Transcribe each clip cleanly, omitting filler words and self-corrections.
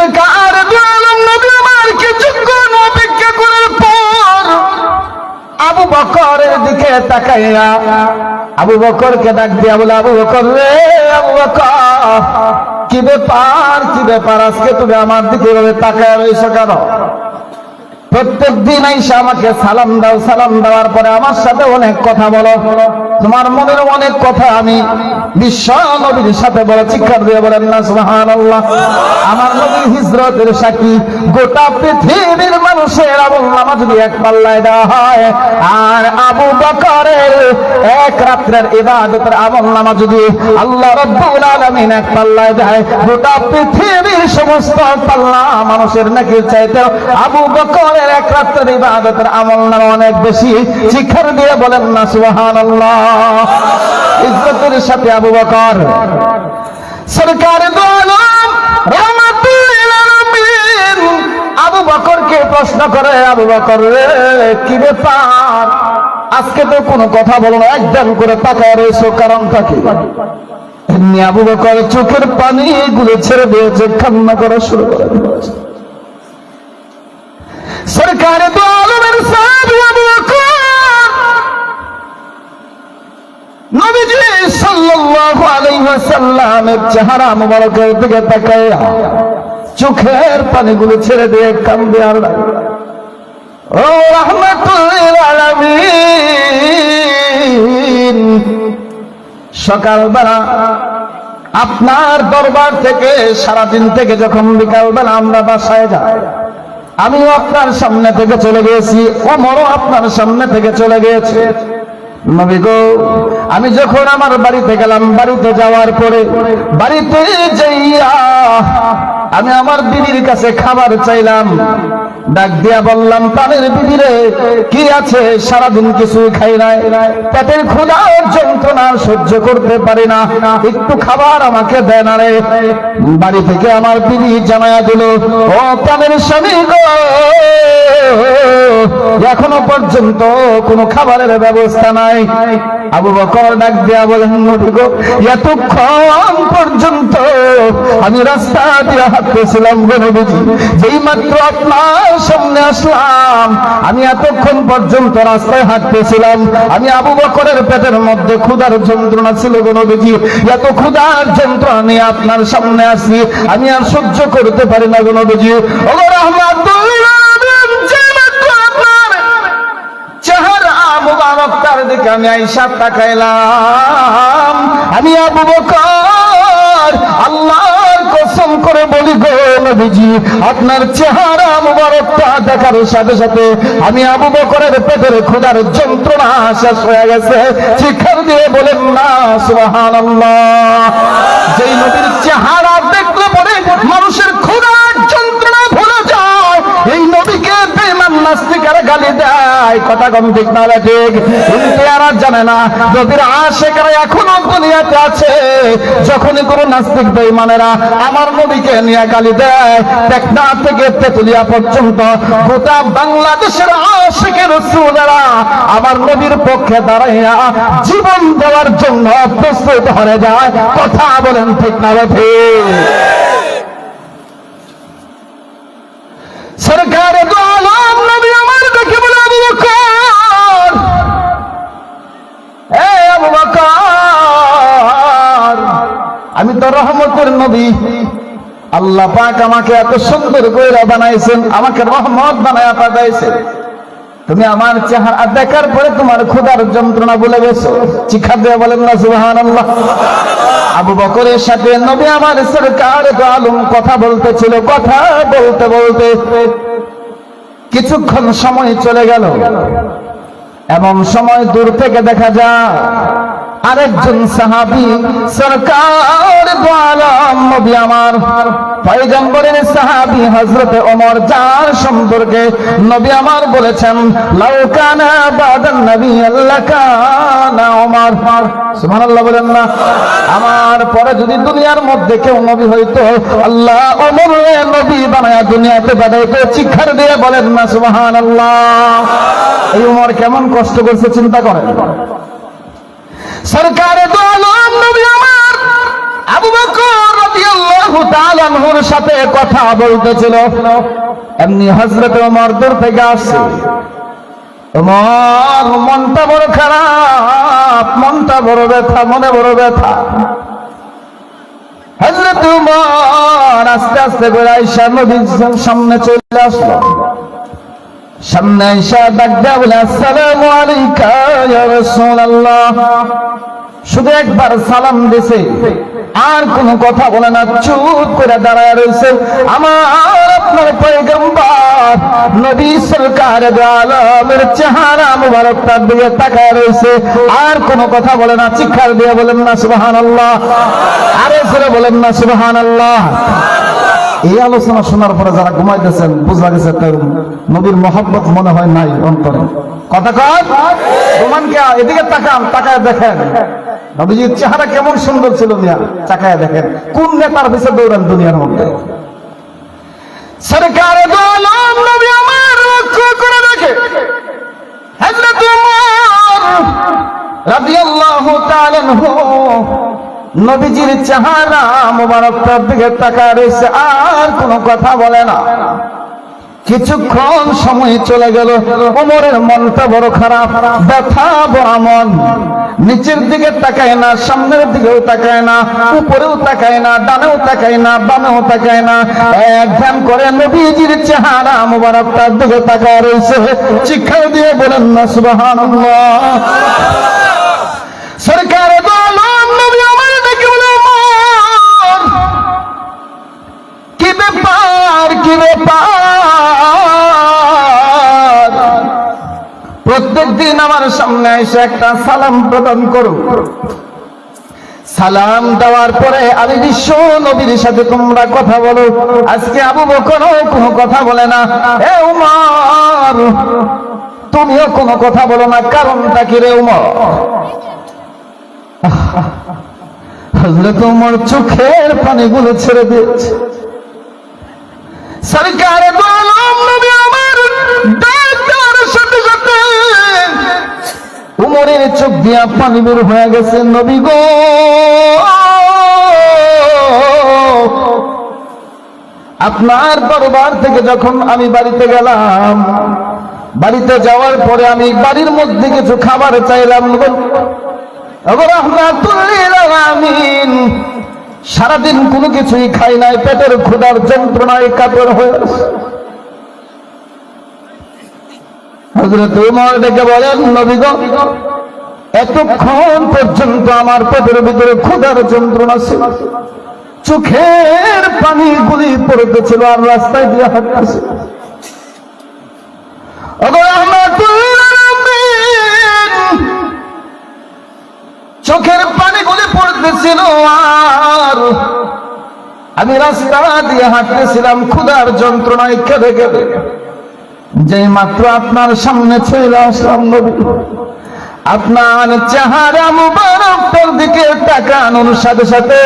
সরকার দু আলম নবী আমার কিছুক্ষণ অপেক্ষা করার পর আবু বকরের দিকে তাকাইয়া আবু বকরকে ডাক দিয়া বলে, আবু বকর রে, আবু বকর, কি ব্যাপার আজকে তুমি আমার দিকে এভাবে তাকায় রয়েছো কেন? প্রত্যেক দিন আইসা আমাকে সালাম দাও, সালাম দেওয়ার পরে আমার সাথে অনেক কথা বলো, তোমার মনের অনেক কথা আমি বিশ্ব নবীর সাথে বলে। চিৎকার দিয়ে বলেন না সুবহানাল্লাহ। আমার নবীর হিজরতের সাক্ষী গোটা পৃথিবীর মানুষের আমলনামা যদি এক পাল্লায় দেওয়া হয়, আর আবু বকরের এক রাত্রের ইবাদতের আমলনামা যদি আল্লাহ রাব্বুল আলামিন এক পাল্লায় দেয়, গোটা পৃথিবীর সমস্ত পাল্লা মানুষের নাকির চাইতে আবু বকরের এক রাত্রের ইবাদতের আমলনামা অনেক বেশি। চিৎকার দিয়ে বলেন না সুবহানাল্লাহ। ইজ্জতের সাথে আবু বকর সরকার দু আলম রাহমাতুল লিল আলামিন আবু বকরকে প্রশ্ন করে, আবু বকর রে, কি ব্যাপার আজকে তো কোনো কথা বলো না, একদম করে তাকায় রয়েছো, কারণটা কি? এমনি আবু বকর চোখের পানি গুলো ছেড়ে দিয়েছে, কান্না করা শুরু করে দিয়েছে। সরকার দু আলমের সাহাবী আবু বকর নবীজি সাল্লাল্লাহু আলাইহি ওয়াসাল্লামের চেহারা মুবারকের দিকে তাকায়া চোখের পানিগুলো ছেড়ে দিয়ে কান্দে আর ও রাহমাতুল লিল আলামিন, সকালবেলা আপনার দরবার থেকে সারাদিন থেকে যখন বিকালবেলা আমরা বাসায় যাই, আমিও আপনার সামনে থেকে চলে গিয়েছি, ওমরও আপনার সামনে থেকে চলে গিয়েছে। নবী গো, আমি যখন আমার বাড়িতে গেলাম, বাড়িতে যাওয়ার পরে বাড়িতে যাইয়া আমি আমার বিবির কাছে খাবার চাইলাম, ডাক দিয়া বললাম, প্রাণের বিবি রে, কি আছে? সারাদিন কিছুই খাই নাই, পেটের ক্ষুধার যন্ত্রণা সহ্য করতে পারি না, একটু খাবার আমাকে দেয় না রে। বাড়ি থেকে আমার বিবি জানায়া দিল, ও প্রাণের স্বামী গো, এখনো পর্যন্ত কোনো খাবারের ব্যবস্থা নাই। আবু বকর ডাক দিয়া বলেন, নবী গো, এতক্ষণ পর্যন্ত আমি রাস্তা দিয়ে হাঁটতেছিলাম গো নবীজি, যেই মাত্র আপনার সামনে আসলাম, আমি এতক্ষণ পর্যন্ত রাস্তায় হাঁটতেছিলাম, আমি আবু বকরের পেটের মধ্যে ক্ষুধার যন্ত্রণা ছিল গো নবীজি, এত ক্ষুধার যন্ত্রণা নিয়ে আপনার সামনে আসি, আমি আর সহ্য করতে পারি না গো নবীজি। ও রাহমাতুল লিল আলামিন, যে মাত্র আপনার চেহারা মুবারক তার দিকে আমি আইসা তাকাইলাম, আমি আবু বকর আল্লাহর কসম করে বলি গো নবীজি, আপনার চেহারা মুবারকটা দেখার সাথে সাথে আমি আবু বকরের পেটের ক্ষুধার যন্ত্রণা শেষ হয়ে গেছে। চিৎকার দিয়ে বলেন না সুবহানাল্লাহ। যেই নবীর চেহারা দেখলে পরে মানুষের ক্ষুধার যন্ত্রণা ভুলে যায়, এই নবীকে বেঈমান নাস্তিকেরা গালি দেয়, কথা কম ঠিক না ঠিক? কিন্তু এরা জানে না, নবীর আশিকরা এখনো দুনিয়াতে আছে। যখনই কোনো নাস্তিক বেঈমানেরা আমার নবীকে নিয়ে গালি দেয়, টেকনা থেকে তেতুলিয়া পর্যন্ত গোটা বাংলাদেশের আশিকে রাসূলেরা আমার নবীর পক্ষে দাঁড়াইয়া জীবন দেওয়ার জন্য প্রস্তুত হয়ে যায়। কথা বলেন ঠিক না ঠিক? সরকার দু আলম নবী আমার দেখে বলে, আবু বকর, হে আবু বকর, আমি তো রহমতের নবী, আল্লাহ পাক আমাকে এত সুন্দর করে বানাইছেন, আমাকে রহমত বানায়া পাঠাইছেন, তুমি আমার চেহারা দেখার পরে তোমার ক্ষুধার যন্ত্রণা ভুলে গেছো। চিৎকার দিয়ে বলেন না সুবহানাল্লাহ। আবু বকরের সাথে নবী আমার সরকার দু আলম কথা বলতেছিল, কথা বলতে বলতে কিছুক্ষণ সময় চলে গেল। এমন সময় দূর থেকে দেখা যায় আরেকজন সাহাবী সরকার দু আলম নবী আমার পয়গম্বরের সাহাবী হযরত ওমর, যার সম্পর্কে নবী আমার বলেছেন, লাউ কানা বাদান নবী লাকানা ওমর। সুবহানাল্লাহ বলেন না? আমার পরে যদি দুনিয়ার মধ্যে কেউ নবী হইতো, আল্লাহ ওমরকে নবী বানায়া দুনিয়াতে পাঠাইতো। চিৎকার দিয়ে বলেন না সুবহানাল্লাহ। এই ওমর কেমন কষ্ট করছে চিন্তা করেন। সরকারে দু আলম নবী আমার আবু বকর রাদিয়াল্লাহু তাআলা আনহুর সাথে কথা বলতেছিল, এমনি হযরত ওমর দূর থেকে আসছে। ওমর মনটা বড় খারাপ, মনটা বড় ব্যথা, মনে বড় ব্যথা। হযরত ওমর আস্তে আস্তে করে আয়েশা নবীর সামনে চলে আসলো। সামনে আয়েশা ডাক দেয়া বলে, আসসালামু আলাইকা ইয়া রাসূলুল্লাহ। শুধু একবার সালাম দিছে, আর কোনো কথা বলে না, চুপ করে দাঁড়ায় রয়েছে। আমার আপনার পয়গম্বর নবী সরকার দু আলমের চেহারা মুবারকটার দিকে তাকায় রয়েছে, আর কোনো কথা বলে না। চিৎকার দিয়ে বলেন না সুবহানাল্লাহ, আরে জোরে বলেন না সুবহানাল্লাহ। এই আলোচনা শোনার পরে যারা ঘুমাইতেছেন, বুঝা গেছে নবীর মহব্বত মনে হয় নাই অন্তরে। কথা কয় ঘুমানকে এদিকে তাকান, তাকায় দেখেন নবীজির চেহারা কেমন সুন্দর ছিল মিয়া, তাকায় দেখেন। কোন নেতার পিছে দৌড়ান দুনিয়ার মধ্যে? সরকারে দু আলম নবী আমার লক্ষ্য করে দেখে হযরত ওমর রাদিয়াল্লাহু তাআলা আনহু নবীজির চেহারা মুবারকটার দিকে তাকায় রয়েছে, আর কোনো কথা বলে না। কিছুক্ষণ সময় চলে গেল, ওমরের মনটা বড় খারাপ, ব্যথা ভরা মন। নিচের দিকে তাকায় না, সামনের দিকেও তাকায় না, উপরেও তাকায় না, ডানেও তাকায় না, বামেও তাকায় না, এক ধ্যান করে নবীজির চেহারা মুবারকটার দিকে তাকায় রয়েছে। চিৎকার দিয়ে বলেন না সুবহানাল্লাহ। সরকারে দু আলম নবী আমার ডেকে বলে, ওমর কি ব্যাপার, কি ব্যাপার? প্রত্যেক দিন আমার সামনে এসে একটা সালাম প্রদান করো, সালাম দেওয়ার পরে আমি বিশ্ব নবীর সাথে তোমরা কথা বলো। আজকে আবু বকর কোনো কথা বলে না, এ ওমর তুমিও কোনো কথা বলো না, কারণটা কি রে ওমর? হযরত ওমর চোখের পানিগুলো ছেড়ে দিয়েছে। সরকারে দু আলম নবী আমার ডাক দেওয়ার সাথে সাথে উমরের চোখ দিয়া পানি বের হয়ে গেছে। নবী গো, আপনার দরবার থেকে যখন আমি বাড়িতে গেলাম, বাড়িতে যাওয়ার পরে আমি বাড়ির মধ্যে কিছু খাবার চাইলাম, আমিন সারাদিন কোনো কিছুই খাই নাই, পেটের ক্ষুধার যন্ত্রণায় কাতর হয়ে হযরত ওমর ডেকে বলেন, নবী গো, এতক্ষণ পর্যন্ত আমার পেটের ভিতরে ক্ষুধার যন্ত্রণা ছিল, চোখের পানি গুলি পড়তেছিল, আর রাস্তায় দিয়ে হাঁটতেছিল। চোখের পানি গুলি পড়তেছিল, আর আমি রাস্তা দিয়ে হাঁটতেছিলাম ক্ষুধার যন্ত্রণায় কেঁদে কেঁদে। যে মাত্র আপনার সামনে চলে আসলাম নবী, আপনার চেহারা মুবারকের দিকে তাকানোর সাথে সাথে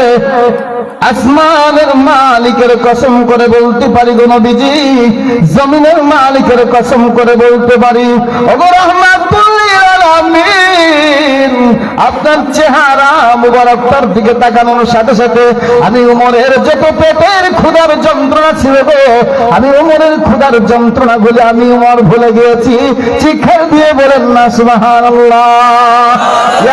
আসমানের মালিকের কসম করে বলতে পারি গো নবীজি, জমিনের মালিকের কসম করে বলতে পারি, ওগো রাহমাতুল লিল আলামিন, আপনার চেহারা মুবারকটার দিকে তাকানোর সাথে সাথে আমি ওমরের যত পেটের ক্ষুধার যন্ত্রণা ছিল গো, আমি ওমরের ক্ষুধার যন্ত্রণা গুলো আমি ওমর ভুলে গিয়েছি। চিৎকার দিয়ে বলেন না সুবহানাল্লাহ।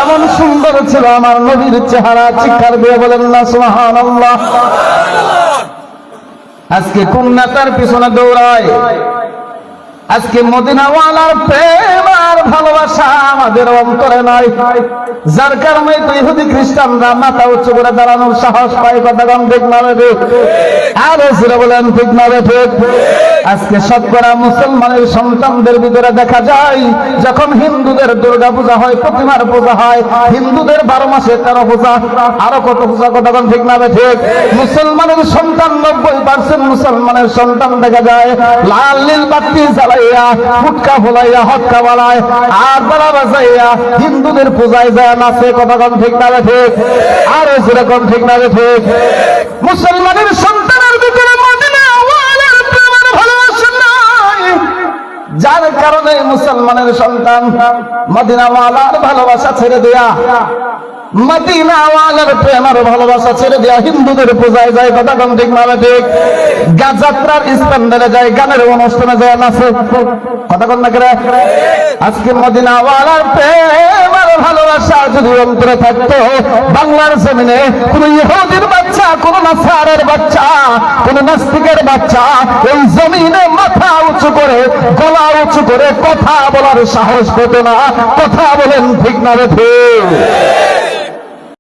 এমন সুন্দর ছিল আমার নবীর চেহারা, চিৎকার দিয়ে বলেন না সুবহানাল্লাহ। আজকে কোন নেতার পিছনে দৌড়ায়? আজকে মদিনাওয়ালার প্রেম আর ভালোবাসা আমাদের অন্তরে নাই, যার কারণে তো ইহুদি খ্রিস্টানরা মাথা উঁচু করে দাঁড়ানোর সাহস পায়। কথা কম ঠিক না রে? আরো জোরে বলেন ঠিক না রে? ঠিক। আজকে শতকরা মুসলমানের সন্তানদের ভিতরে দেখা যায়, যখন হিন্দুদের দুর্গা পূজা হয়, প্রতিমার পূজা হয়, হিন্দুদের 12 মাসে 13 পূজা, আরো কত পূজা, কথা কম ঠিক না রে? ঠিক। মুসলমানের সন্তান 90% মুসলমানের সন্তান দেখা যায় লাল নীল বাতি জ্বালাইয়া, ফুটকা ফোলাইয়া, হটকা বালায় আর বালা বাজাইয়া হিন্দুদের পূজায় যায় নাচে। কথা কম ঠিক না রে? ঠিক। আরো যেরকম ঠিক না রে? ঠিক। মুসলমানের সন্তানের ভিতরে মদিনাওয়ালার প্রেমের ভালোবাসা নাই, যার কারণে মুসলমানের সন্তান মদিনাওয়ালার ভালোবাসা ছেড়ে দেয়া মদিনাওয়ালার প্রেম আর ভালোবাসা ছেড়ে দেওয়া হিন্দুদের পূজায় যায়, কথা কম ঠিক না ঠিক? যাত্রার স্ট্যান্ডার্ডে যায়, গানের অনুষ্ঠানে যায়, নাচে, কথা কম না করে? আজকে মদিনাওয়ালার প্রেম আর ভালোবাসা যদি অন্তরে থাকতো, বাংলার জমিনে কোন ইহুদির বাচ্চা, কোন নাসারের বাচ্চা, কোন নাস্তিকের বাচ্চা এই জমিনে মাথা উঁচু করে, গলা উঁচু করে কথা বলার সাহস পেত না। কথা বলেন ঠিক না রে ঠিক?